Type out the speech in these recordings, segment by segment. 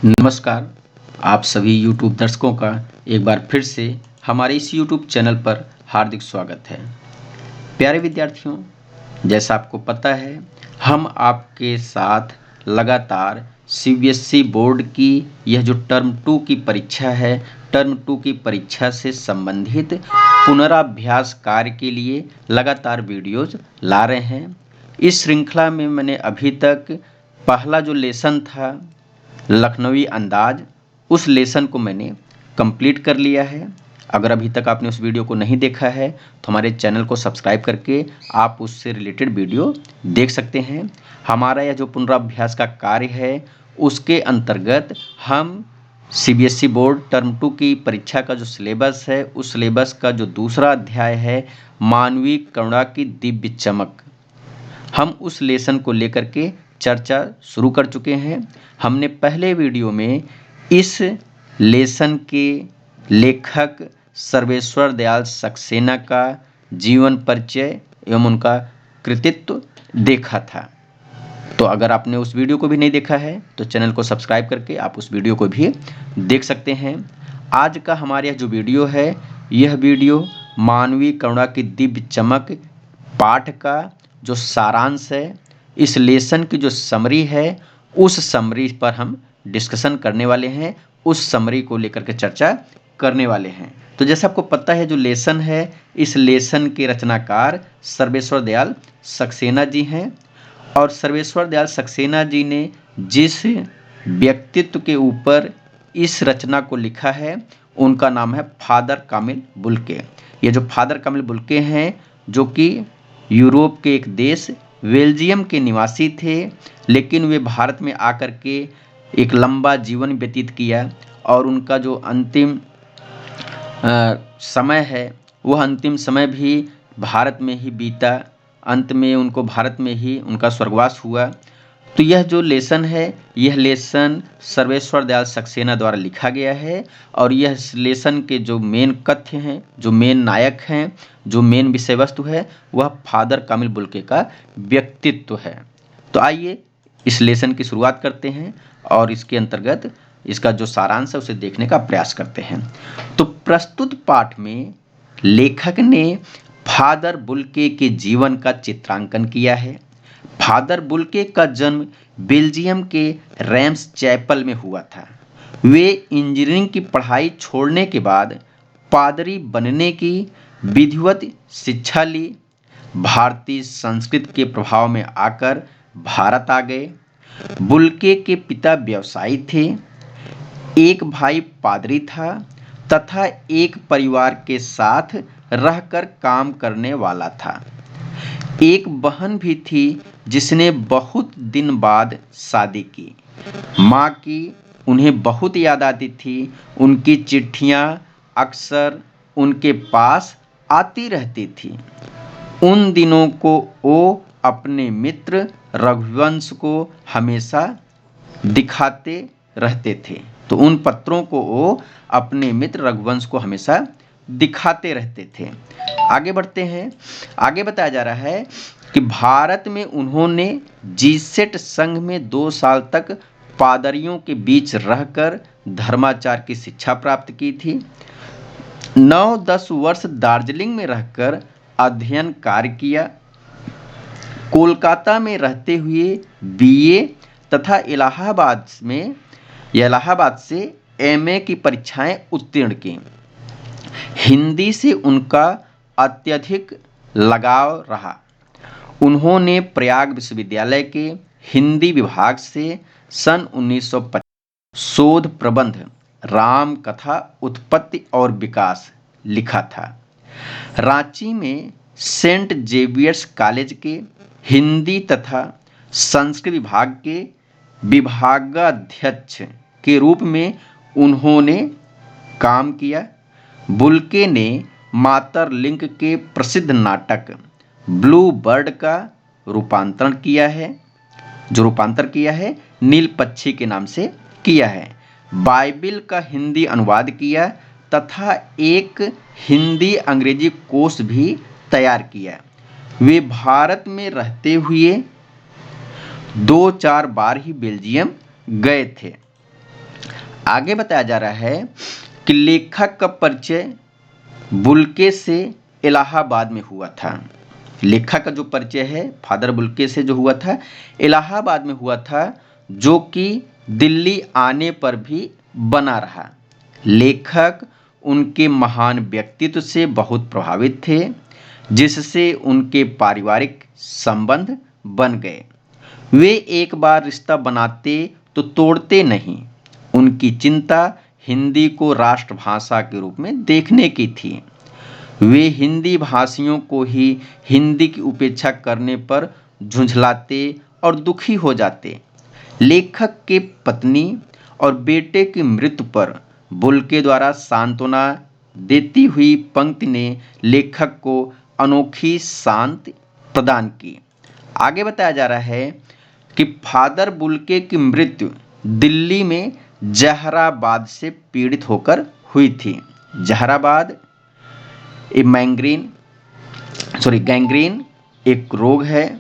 नमस्कार। आप सभी YouTube दर्शकों का एक बार फिर से हमारे इस YouTube चैनल पर हार्दिक स्वागत है। प्यारे विद्यार्थियों, जैसा आपको पता है, हम आपके साथ लगातार CBSE बोर्ड की यह जो टर्म 2 की परीक्षा है, टर्म 2 की परीक्षा से संबंधित पुनराभ्यास कार्य के लिए लगातार वीडियोज ला रहे हैं। इस श्रृंखला में मैंने अभी तक पहला जो लेसन था लखनवी अंदाज, उस लेसन को मैंने कंप्लीट कर लिया है। अगर अभी तक आपने उस वीडियो को नहीं देखा है तो हमारे चैनल को सब्सक्राइब करके आप उससे रिलेटेड वीडियो देख सकते हैं। हमारा यह जो पुनराभ्यास का कार्य है उसके अंतर्गत हम CBSE बोर्ड टर्म 2 की परीक्षा का जो सिलेबस है, उस सिलेबस का जो दूसरा अध्याय है मानवीय करुणा की दिव्य चमक, हम उस लेसन को लेकर के चर्चा शुरू कर चुके हैं। हमने पहले वीडियो में इस लेसन के लेखक सर्वेश्वर दयाल सक्सेना का जीवन परिचय एवं उनका कृतित्व देखा था। तो अगर आपने उस वीडियो को भी नहीं देखा है तो चैनल को सब्सक्राइब करके आप उस वीडियो को भी देख सकते हैं। आज का हमारा जो वीडियो है, यह वीडियो मानवीय करुणा की दिव्य चमक पाठ का जो सारांश है, इस लेसन की जो समरी है, उस समरी पर हम डिस्कशन करने वाले हैं, उस समरी को लेकर के चर्चा करने वाले हैं। तो जैसे आपको पता है, जो लेसन है, इस लेसन के रचनाकार सर्वेश्वर दयाल सक्सेना जी हैं। और सर्वेश्वर दयाल सक्सेना जी ने जिस व्यक्तित्व के ऊपर इस रचना को लिखा है, उनका नाम है फादर कामिल बुल्के। ये जो फादर कामिल बुल्के हैं, जो कि यूरोप के एक देश बेल्जियम के निवासी थे, लेकिन वे भारत में आकर के एक लंबा जीवन व्यतीत किया और उनका जो अंतिम समय है, वह अंतिम समय भी भारत में ही बीता। अंत में उनको भारत में ही उनका स्वर्गवास हुआ। तो यह जो लेसन है, यह लेसन सर्वेश्वर दयाल सक्सेना द्वारा लिखा गया है। और यह लेसन के जो मेन कथ्य हैं, जो मेन नायक हैं, जो मेन विषय वस्तु है, वह फादर कामिल बुल्के का व्यक्तित्व है। तो आइए इस लेसन की शुरुआत करते हैं और इसके अंतर्गत इसका जो सारांश है उसे देखने का प्रयास करते हैं। तो प्रस्तुत पाठ में लेखक ने फादर बुल्के के जीवन का चित्रांकन किया है। फादर बुल्के का जन्म बेल्जियम के रैम्स चैपल में हुआ था। वे इंजीनियरिंग की पढ़ाई छोड़ने के बाद पादरी बनने की विधिवत शिक्षा ली। भारतीय संस्कृति के प्रभाव में आकर भारत आ गए। बुल्के के पिता व्यवसायी थे, एक भाई पादरी था तथा एक परिवार के साथ रहकर काम करने वाला था। एक बहन भी थी जिसने बहुत दिन बाद शादी की। माँ की उन्हें बहुत याद आती थी। उनकी चिट्ठियाँ अक्सर उनके पास आती रहती थी। उन दिनों को वो अपने मित्र रघुवंश को हमेशा दिखाते रहते थे। तो उन पत्रों को वो अपने मित्र रघुवंश को हमेशा दिखाते रहते थे। आगे बढ़ते हैं। आगे बताया जा रहा है कि भारत में उन्होंने जीसेट संघ में 2 साल तक पादरियों के बीच रहकर धर्माचार की शिक्षा प्राप्त की थी। 9-10 वर्ष दार्जिलिंग में रहकर अध्ययन कार्य किया। कोलकाता में रहते हुए BA तथा इलाहाबाद से MA की परीक्षाएं उत्तीर्ण की। हिंदी से उनका अत्यधिक लगाव रहा। उन्होंने प्रयाग विश्वविद्यालय के हिंदी विभाग से सन 1950 शोध प्रबंध राम कथा उत्पत्ति और विकास लिखा था। रांची में सेंट जेवियर्स कॉलेज के हिंदी तथा संस्कृत विभाग के विभागाध्यक्ष के रूप में उन्होंने काम किया। बुल्के ने मातरलिंक के प्रसिद्ध नाटक ब्लू बर्ड का रूपांतरण किया है, जो रूपांतर किया है नील पक्षी के नाम से किया है। बाइबिल का हिंदी अनुवाद किया तथा एक हिंदी अंग्रेजी कोश भी तैयार किया। वे भारत में रहते हुए 2-4 बार ही बेल्जियम गए थे। आगे बताया जा रहा है कि लेखक का परिचय बुल्के से इलाहाबाद में हुआ था। लेखक का जो परिचय है फादर बुल्के से जो हुआ था इलाहाबाद में हुआ था, जो कि दिल्ली आने पर भी बना रहा। लेखक उनके महान व्यक्तित्व से बहुत प्रभावित थे, जिससे उनके पारिवारिक संबंध बन गए। वे एक बार रिश्ता बनाते तो तोड़ते नहीं। उनकी चिंता हिंदी को राष्ट्रभाषा के रूप में देखने की थी। वे हिंदी भाषियों को ही हिंदी की उपेक्षा करने पर झुंझलाते और दुखी हो जाते। लेखक के पत्नी और बेटे की मृत्यु पर बुल्के द्वारा सांत्वना देती हुई पंक्ति ने लेखक को अनोखी शांति प्रदान की। आगे बताया जा रहा है कि फादर बुल्के की मृत्यु दिल्ली में जहराबाद से पीड़ित होकर हुई थी। जहराबाद गैंग्रीन एक रोग है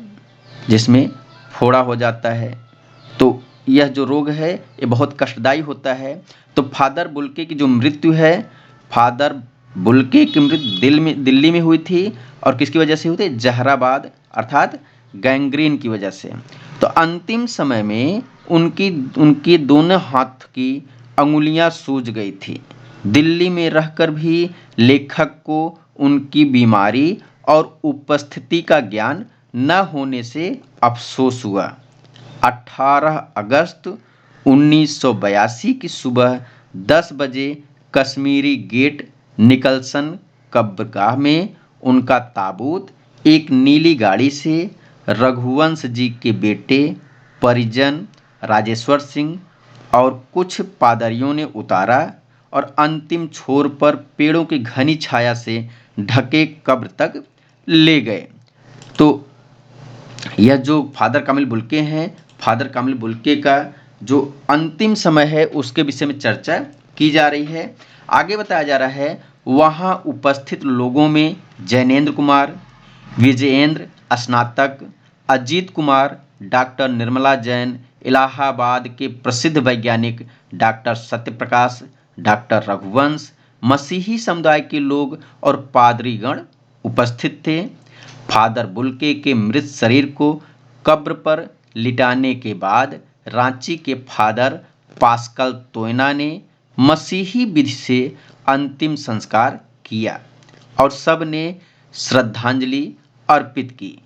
जिसमें फोड़ा हो जाता है। तो यह जो रोग है ये बहुत कष्टदायी होता है। तो फादर बुल्के की जो मृत्यु है, फादर बुल्के की मृत्यु दिल्ली में हुई थी और किसकी वजह से हुई थी? जहराबाद अर्थात गैंग्रीन की वजह से। तो अंतिम समय में उनकी दोनों हाथ की अंगुलियां सूज गई थी। दिल्ली में रहकर भी लेखक को उनकी बीमारी और उपस्थिति का ज्ञान न होने से अफसोस हुआ। 18 अगस्त 1982 की सुबह 10 बजे कश्मीरी गेट निकलसन कब्रगाह में उनका ताबूत एक नीली गाड़ी से रघुवंश जी के बेटे परिजन राजेश्वर सिंह और कुछ पादरियों ने उतारा और अंतिम छोर पर पेड़ों की घनी छाया से ढके कब्र तक ले गए। तो यह जो फादर कामिल बुल्के हैं, फादर कामिल बुल्के का जो अंतिम समय है उसके विषय में चर्चा की जा रही है। आगे बताया जा रहा है वहाँ उपस्थित लोगों में जैनेन्द्र कुमार, विजयेंद्र स्नातक, अजीत कुमार, डॉक्टर निर्मला जैन, इलाहाबाद के प्रसिद्ध वैज्ञानिक डॉक्टर सत्यप्रकाश, डॉक्टर रघुवंश, मसीही समुदाय के लोग और पादरीगण उपस्थित थे। फादर बुल्के के मृत शरीर को कब्र पर लिटाने के बाद रांची के फादर पास्कल तोयना ने मसीही विधि से अंतिम संस्कार किया और सब ने श्रद्धांजलि अर्पित की।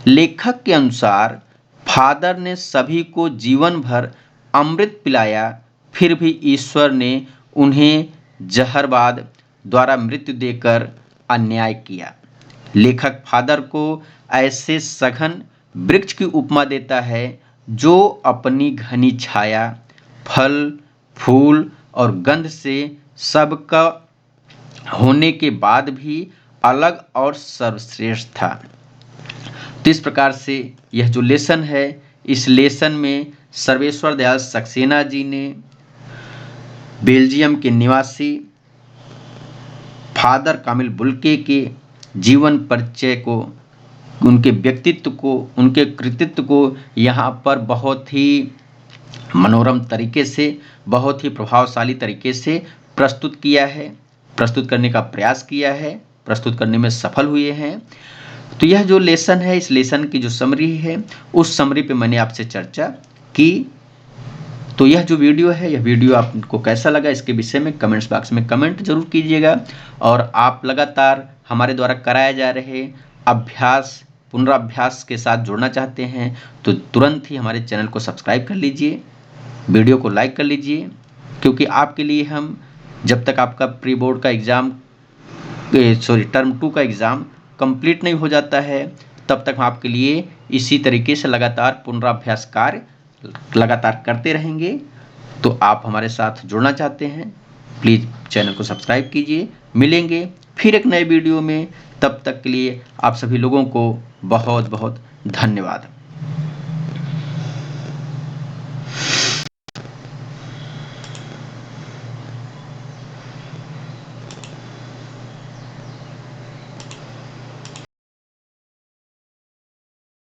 लेखक के अनुसार फादर ने सभी को जीवन भर अमृत पिलाया, फिर भी ईश्वर ने उन्हें जहरबाद द्वारा मृत्यु देकर अन्याय किया। लेखक फादर को ऐसे सघन वृक्ष की उपमा देता है जो अपनी घनी छाया, फल, फूल और गंध से सबका होने के बाद भी अलग और सर्वश्रेष्ठ था। तो इस प्रकार से यह जो लेसन है, इस लेसन में सर्वेश्वर दयाल सक्सेना जी ने बेल्जियम के निवासी फादर कामिल बुल्के के जीवन परिचय को, उनके व्यक्तित्व को, उनके कृतित्व को यहाँ पर बहुत ही मनोरम तरीके से, बहुत ही प्रभावशाली तरीके से प्रस्तुत किया है, प्रस्तुत करने का प्रयास किया है, प्रस्तुत करने में सफल हुए हैं। तो यह जो लेसन है, इस लेसन की जो समरी है, उस समरी पे मैंने आपसे चर्चा की। तो यह जो वीडियो है, यह वीडियो आपको कैसा लगा इसके विषय में कमेंट्स बॉक्स में कमेंट जरूर कीजिएगा। और आप लगातार हमारे द्वारा कराए जा रहे अभ्यास, पुनराभ्यास के साथ जुड़ना चाहते हैं तो तुरंत ही हमारे चैनल को सब्सक्राइब कर लीजिए, वीडियो को लाइक कर लीजिए, क्योंकि आपके लिए हम जब तक आपका प्री बोर्ड का एग्ज़ाम टर्म 2 का एग्ज़ाम कंप्लीट नहीं हो जाता है, तब तक हम आपके लिए इसी तरीके से लगातार पुनराभ्यास कार्य लगातार करते रहेंगे। तो आप हमारे साथ जुड़ना चाहते हैं, प्लीज़ चैनल को सब्सक्राइब कीजिए। मिलेंगे फिर एक नए वीडियो में, तब तक के लिए आप सभी लोगों को बहुत बहुत धन्यवाद।